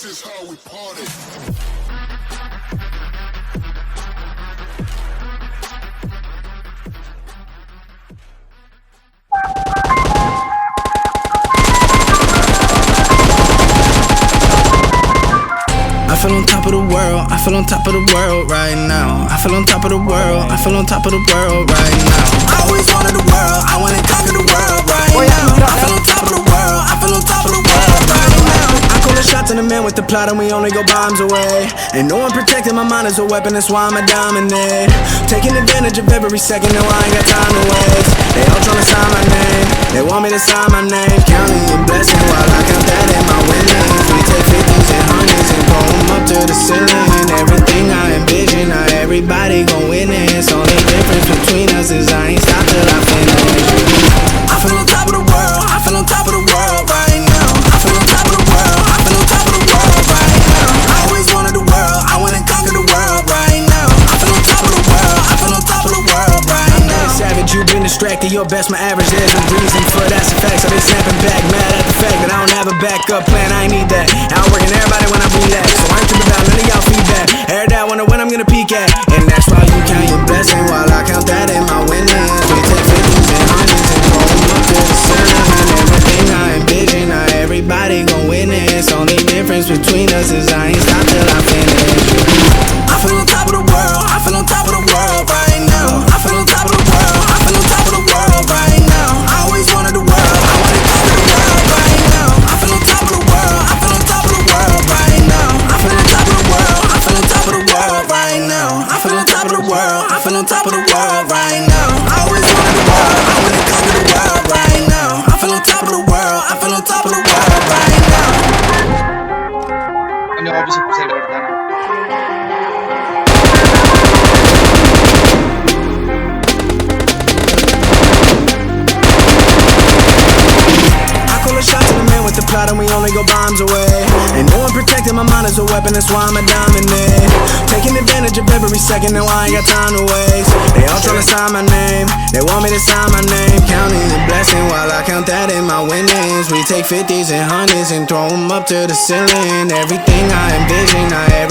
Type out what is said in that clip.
This is how we party. I feel on top of the world, I feel on top of the world right now. I feel on top of the world, I feel on top of the world right now. I always wanted the world, I wanna conquer the world right now. I feel on top of the world, I feel on top of the world right now. I call the shots in the man with the plot and we only go bombs away. Ain't no one protecting my mind as a weapon, that's why I'ma dominate. Taking advantage of every second, no I ain't got time to waste. They all tryna sign my name, they want me to sign my name. Counting your blessing while I count that in my winnings. We take 50s and 100s and pull them up to the ceiling. Everything I envision, not everybody gon' witness. Only difference between us is I ain't stopped till I finish. I feel on top of the world, I feel on top of the world right now. I feel on top of the world, I feel on top of the world right now. I always wanted the world, I wanna conquer the world right now. I feel on top of the world, I feel on top of the world right now. Savage, you've been distracted, your best, my average. There's a reason for that's a fact. So they snapping back, mad at the fact that I don't have a backup plan. I ain't need that. Outworking everybody when I relax, so I ain't tripping about none of y'all feedback. Air that, wonder when I'm gonna peak at, and that's why you count your blessing while I count that in my winnings. We take 50s and 100s and roll them up to the ceiling. Everything I envision, not everybody gon' witness. Only difference between us is I ain't stopped till I finish. I feel on top of the world, I feel on top of the world right now. I feel on top of the world, I feel on top of the world right now. I always wanted the world, I wanna conquer the world right now. I feel on top of the world, I feel on top of the world right now. I feel on top of the world, I feel on top of the world right now. I feel on top of the world, I feel on top of the world right now. I always wanted the world, I wanna conquer the world right now. I feel on top of the world, I feel on top of the world right now. கொஞ்சம் opposite side வருதானே Shots in the man with the plot and we only go bombs away. Ain't no one protecting my mind as a weapon, that's why I'ma dominate. Taking advantage of every second, now I ain't got time to waste. They all tryna sign my name, they want me to sign my name. Counting the blessing while I count that in my winnings. We take 50s and 100s and throw them up to the ceiling. Everything I envision,